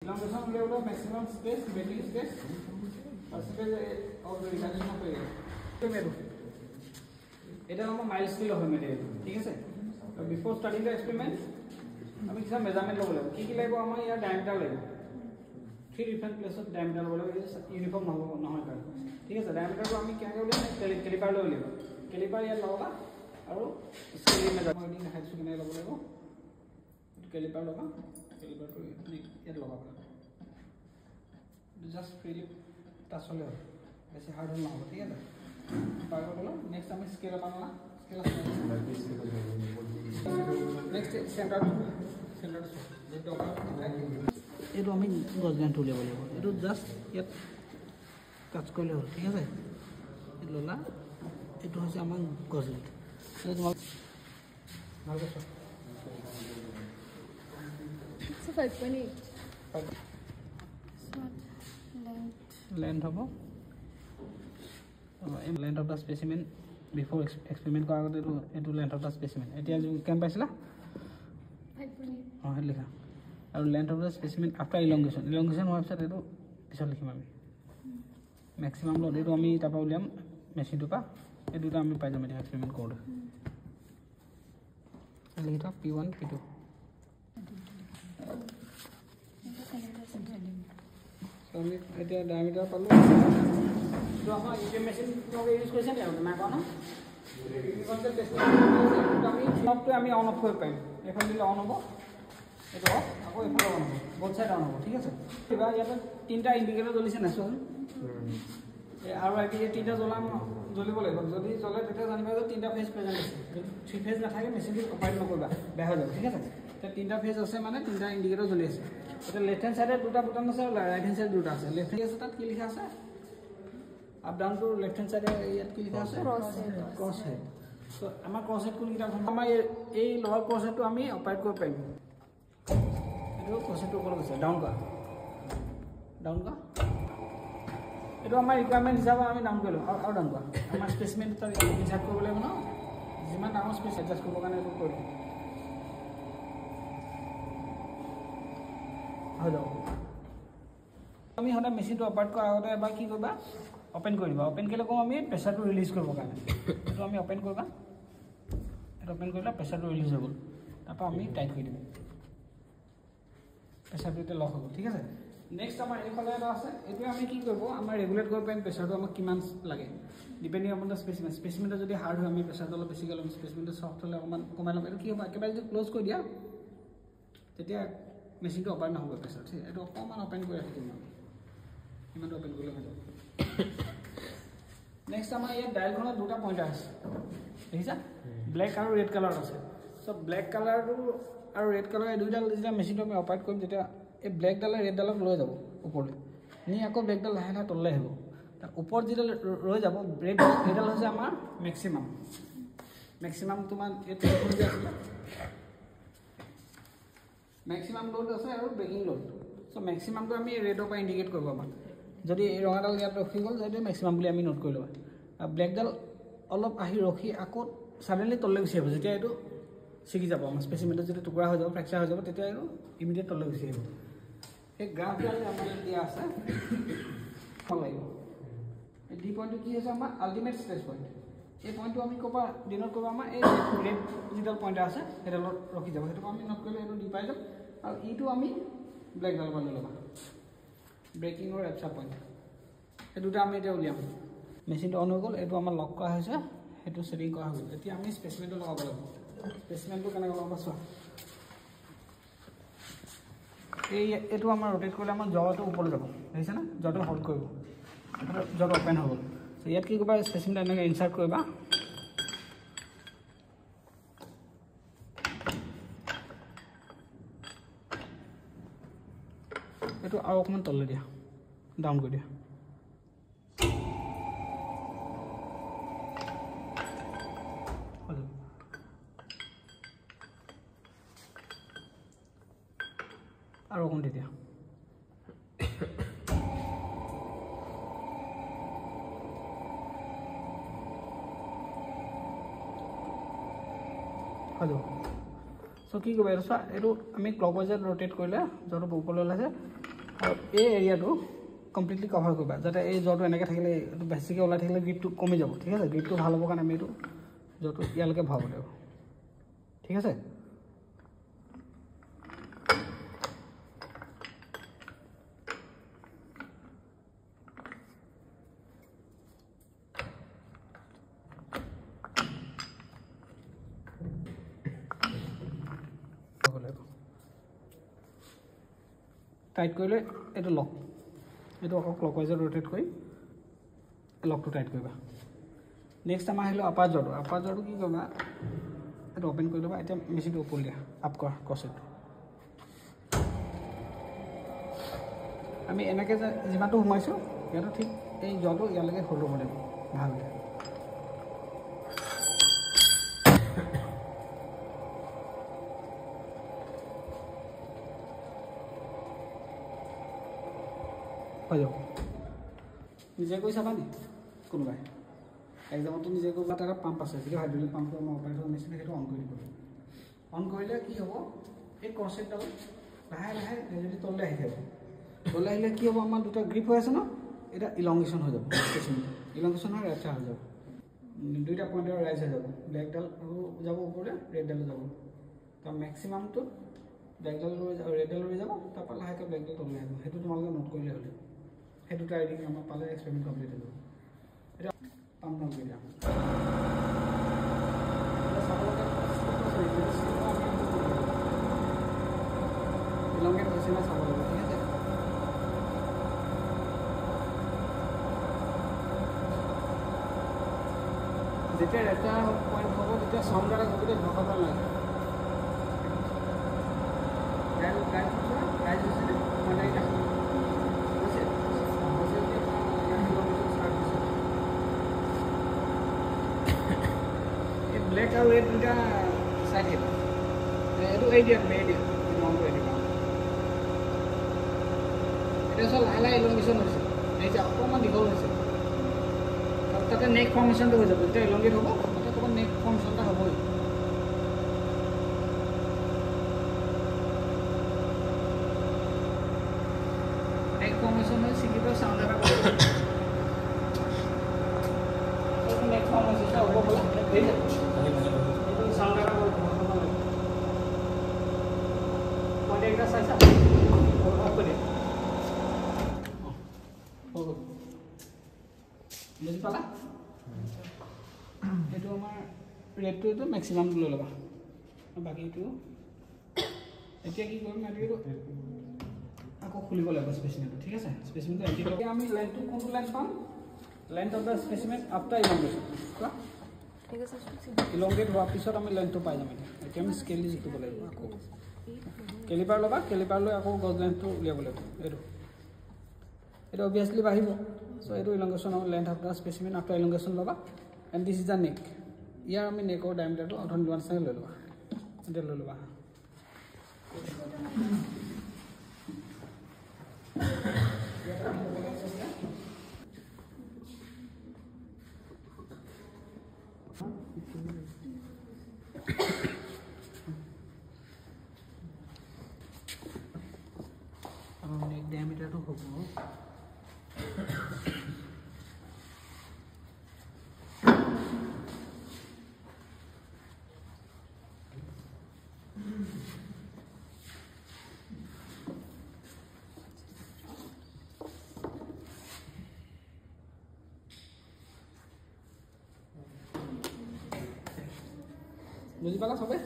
elongation level maximum space, bending space, percentage of the reduction of area. এটা আমরা মাইলস্কেল হয় material ঠিক আছে তো বিফোর স্টার্টিং দ্য এক্সপেরিমেন্ট আমি কিছু মেজারমেন্ট লব লাগিব কি লাগিব আমাৰ ইয়াৰ ডায়ামিটাৰ লাগিব থ্ৰি ডিফাৰেন্ট প্লেসত ডায়ামিটাৰ লব লাগিব ইউনিফৰ্ম নহয় কাৰণ ঠিক আছে ডায়ামিটাৰটো আমি কেনেকৈ উলিয়াম ক্যালিপাৰ লৈ উলিয়াম ক্যালিপাৰ ইয়াত লবা আৰু স্কেল মেজাৰমেন্ট দেখাইছো কেনে লব লাগিব ক্যালিপাৰ লবা ক্যালিপাৰটো ইয়াত লগাবা জাস্ট ফ্ৰীলি টাচ হ'লে হ'ল বেছি হাৰ্ড নহ'ব ঠিক আছে পাৰ গ'লো নেক্সট আমি স্কেল বানালা স্কেল নেক্সট সেন্টার যেটো এইটো আমি গজগান তুলিব লাগিব এইটো জাস্ট ইয়াত টাচ কৰিলে হ'ল ঠিক আছে এই ললা এইটো হৈছে আমাৰ গজগান এই তোমাক ভালকৈ চোৱা 5.8 length হ'ব length of the specimen before experiment কৰা আগতে এইটো length of the specimen এতিয়া কেম পাইছিলা 5.8 লিখা আৰু length of the specimen after elongation হোৱাৰ পিছত এইটো পিছত লিখিম আমি maximum লোড এইটো আমি তাৰপা উলিয়াম মেচিনটো পা এই দুটা আমি পাই যাম এতিয়া এক্সপেৰিমেন্ট কৰোঁ লিখি থোৱা P1 P2 আমি এতিয়া ডায়ামিটাৰ পালো তো আমাৰ ইউটিউব মেচিন তোকে ইউজ কৰিছে নে না কোৱা না এই কনসেপ্ট টেস্ট আমি সবটো আমি অন অফ কৰি পাইম এখন দিলে অন হ'ব এটা আকৌ এফালে অন হ'ব বোথ সাইড অন হ'ব ঠিক আছে কিবা ইয়াতে তিনটা ইন্ডিকেটৰ জ্বলিছে না চোন আৰু আগে তিনটা জ্বলিব লাগিব যদি জ্বলে তেতিয়া জানিবা যে তিনটা ফেজ প্ৰেজেন্ট আছে যদি থ্ৰি ফেজ নাথাকে মেচিনটো অপাৰেট নকৰিবা বেয়া হৈ যাব ঠিক আছে তে তিনটা ফেজ আছে মানে তিনটা ইন্ডিকেটৰ জ্বলি আছে এটা লেফট হ্যান্ড সাইডে দুটা বুটান আছে আৰু ৰাইট হ্যান্ড সাইডে দুটা আছে লেফট হ্যান্ড সাইডে কি লিখা আছে up down to left hand সাইডে ইয়াত কি লিখা আছে ক্ৰছ হেড সো আমাৰ ক্ৰছ হেড কোন কিটা আমাৰ এই লোৱাৰ ক্ৰছ হেডটো আমি অপাৰেট কৰিব পাৰিম এইটো ক্ৰছ হেডটো ওপৰত আছে ডাউন কৰা এইটো আমাৰ ৰিকোয়াৰমেন্ট হিচাপে আমি ডাউন কৰিলো আৰু ডাউন কৰা আমাৰ স্পেচিমেন তাৰ ইনচাৰ্ট কৰিব লাগিব ন যিমান ডাঙৰ স্পেচ এডজাস্ট কৰিব কাৰণে এইটো কৰিলো হলো আমি হঠাৎ মেচিনটো অপাৰেট কৰাৰ আগতে এবাৰ কি কৰিবা ওপেন কৰিবা ওপেন কৰিলে কম আমি প্ৰেছাৰটো ৰিলিজ কৰিব কাৰণে তো আমি ওপেন কৰিবা এটা ওপেন কৰিলে প্ৰেছাৰটো ৰিলিজ হ'ব তাৰপা আমি টাইট কৰি দিম প্ৰেছাৰটো লক হ'ব ঠিক আছে নেক্সট আমাৰ এইফালে এটা আছে এইটো আমি কি কৰিব আমাৰ ৰেগুলেট কৰিব পাৰিম প্ৰেছাৰটো আমাক কিমান লাগে ডিপেন্ডিং অন দা স্পেচিমেনটো যদি হাৰ্ড হয় আমি প্ৰেছাৰটো অলপ বেছি গ'লে স্পেচিমেনটো সফট হ'লে অকমান কমাই ল'ম এইটো কি হ'ব একেবাৰে যদি ক্লোজ কৰি দিয়া তেতিয়া মেচিনটো অপাৰেট নহ'ব প্ৰেছাৰ ঠিক এইটো অকমান ওপেন কৰি ৰাখিম ইমানটো ওপেন কৰিলে হৈ যাব নেক্সট আমাৰ ইয়াত ডায়ালখনত দুটা পইণ্টাৰ আছে দেখিছা ব্লেক আৰু ৰেড কালাৰ আছে সো ব্লেক কালাৰটো আৰু ৰেড কালাৰ এই দুইটা যেতিয়া মেচিনটো আমি অপাৰেট কৰিম তেতিয়া এই ব্লেক ডালে ৰেড ডালক লৈ যাব ওপৰলৈ নি আকৌ ব্লেক ডাল লাহে লাহে তললৈ আহিব তাৰ ওপৰত যেতিয়া ৰৈ যাব ৰেড ডাল হৈছে আমাৰ মেক্সিমাম তোমাৰ এইটো হৈ আছে मैक्सिमम लोड আছে আৰু ব্ৰেকিং লোড সো मैक्सिममটো আমি ৰেডৰ পৰা ইন্ডিকেট কৰিব আমাক যদি এই ৰঙাডাল ইয়াত ৰখি গ'ল যদি मैक्सिमम বুলি আমি নোট কৰি লওঁ আৰু ব্লেকডাল অলপ আহি ৰখি আকৌ সাডেনলি তললৈ গুচি আহিব যেতিয়া এইটো ছিগি যাব আমাৰ স্পেচিমেনটো যদি টুকুৰা হৈ যাব ফ্ৰেকচাৰ হৈ যাব তেতিয়া এইটো ইমিডিয়েট তললৈ গুচি আহিব এই গ্ৰাফডাল আমাৰ দিয়া আছে ভাল লাগিব এই ডি পইণ্টটো কি হৈছে আমাৰ আল্টিমেট ষ্ট্ৰেচ পইণ্ট এই পইণ্টটো আমি ক'বা ডিনোট কৰিব আমাৰ এই ৰেড যিডাল পইণ্ট আছে সেইডালত ৰখি যাব সেইটো আমি নোট কৰিলে এইটো ডি পাই যাম আৰু ইটো আমি ব্লেক ডাল লৈ ল'বা ব্ৰেকিংৰ ৰেপচাৰ পইণ্ট এই দুটা আমি এতিয়া উলিয়াম মেচিনটো অন হৈ গ'ল এইটো আমাৰ লক কৰা হৈছে সেইটো সেটিং কৰা হৈ গ'ল এতিয়া আমি স্পেচিমেনটো লগাব লাগিব স্পেচিমেনটো কেনেকৈ লগাব চোৱা এইটো আমাৰ ৰোটেট কৰিলে আমাৰ জটো ওপৰলৈ যাব দেখিছে না জটো হোল্ড কৰিব জটো ওপেন হৈ গ'ল সো ইয়াত কি কৰিবা স্পেচিমেনটো এনেকৈ ইনচাৰ্ট কৰিবা এইটো আৰু অকমান তললৈ দিয়া ডাউন কৰি দিয়া আৰু অকণ দি দিয়া हेलो सो কি কৰিব এইটো আমি ক্লকৱাইজত ৰোটেট কৰিলে যটো ওপৰলৈ ওলাইছে আৰু এই এৰিয়াটো কমপ্লিটলি কভাৰ কৰিবা যাতে এই জ্বৰটো এনেকৈ থাকিলে এইটো বেছিকৈ ওলাই থাকিলে গ্ৰিপটো কমি যাব ঠিক আছে গ্ৰিপটো ভাল হ'বৰ কাৰণে আমি এইটো জ্বৰটো ইয়ালৈকে ভৰাব লাগিব ঠিক আছে টাইট কৰিলে এইটো লক এইটো আকৌ ক্লকৱাইজত ৰোটেট কৰি লকটো টাইট কৰিবা নেক্সট আমাৰ আহিলোঁ আপাৰ জৰটো কি কৰিবা এইটো অ'পেন কৰি ল'বা এতিয়া মেচিনটো ওপৰ দিয়া আপ কৰা ক্ৰছেটটো আমি এনেকৈ যে যিমানটো সোমাইছোঁ ইয়াতো ঠিক এই জৰটো ইয়ালৈকে হৈ ল'ব লাগিব ভালকৈ হৈ যাব নিজে কৰি চাবা নি কোনোবাই এক্সামতো নিজে কৰিব এটা পাম্প আছে যিটো হাইড্ৰলিক পাম্পটো আমাৰ অপাৰেটৰ মেচিন সেইটো অন কৰি দিব অন কৰিলে কি হ'ব এই ক্ৰছেটডাল লাহে লাহে যদি তললৈ আহি থাকিব তললৈ আহিলে কি হ'ব আমাৰ দুটা গ্ৰিপ হৈ আছে ন এটা ইলংগেশ্যন হৈ যাব ইলংগেশ্যন হৈ ৰেপচাৰ হৈ যাব দুইটা পইণ্টৰ ৰাইজ হৈ যাব ব্লেকডাল যাব ওপৰলৈ ৰেডডালো যাব তাৰ মেক্সিমামটো ব্লেকডাল ৰেডডাল ৰৈ যাব তাৰপৰা লাহেকৈ ব্লেকডাল তললৈ আহিব সেইটো তোমালোকে নোট কৰিলে হ'লে সেই দুটা আইডিং আমাৰ পালে এক্সপেৰিমেণ্ট কমপ্লিট হৈ যাব এতিয়া পাম নাম কৰি দিয়া ইলংগেট হৈছে না চাব লাগিব ঠিক আছে যেতিয়া এটা পইণ্ট হ'ব তেতিয়া চাউণ্ড এটা গোটেই ঢকাব নালাগে ৰাইজ হৈছেনে মানে ব্লেক আৰু ৰেড দুটা চাই দিম এইটো এই দিয়া তুমি এই দিয়া মনটো এই দিবা এতিয়া চব লাহে লাহে ইলংগেশ্যন হৈছে এই যে অকণমান দীঘল হৈছে তাতে নেক ফৰ্মেশ্যনটো হৈ যাব যেতিয়া ইলংগেট হ'ব তাতে অকণমান নেক ফৰ্মেশ্যনটা হ'বই নেক ফৰ্মেশ্যন হৈ চিকিটো চাউণ্ড এটা কৰিব নেক ফৰ্মেশ্যনটা হ'ব বোলা দেই চাউণ্ড এটা কৰিব পইণ্ট একটা চাইছা অফ কৰি বুজি পালা এইটো আমাৰ ৰেটটো এইটো মেক্সিমাম লৈ ল'বা বাকী এইটো এতিয়া কি কৰিম এইটো আকৌ খুলিব লাগিব স্পেচিমেনটো ঠিক আছে স্পেচিমেনটো এণ্টি কৰি আমি লেন্থটো কোনটো লেন্থ পাম length of the specimen after elongation কোৱা ঠিক আছে ইলংগেট হোৱাৰ পিছত আমি লেন্থটো পাই যাম এতিয়া আমি স্কেল দি জুখিব লাগিব আকৌ কেলিপাৰ ল'বা কেলিপাৰ লৈ আকৌ গজ লেন্থটো উলিয়াব লাগিব এইটো অবভিয়াছলি বাঢ়িব চ' এইটো elongation length of the specimen after elongation ল'বা and this is the neck ইয়াৰ আমি নেকৰ ডায়মিটাৰটো অধন লোৱা নিচিনাকৈ লৈ ল'বা এতিয়া লৈ ল'বা নেক ডায়মিটাৰটো হ'ব বুজি পালা সবে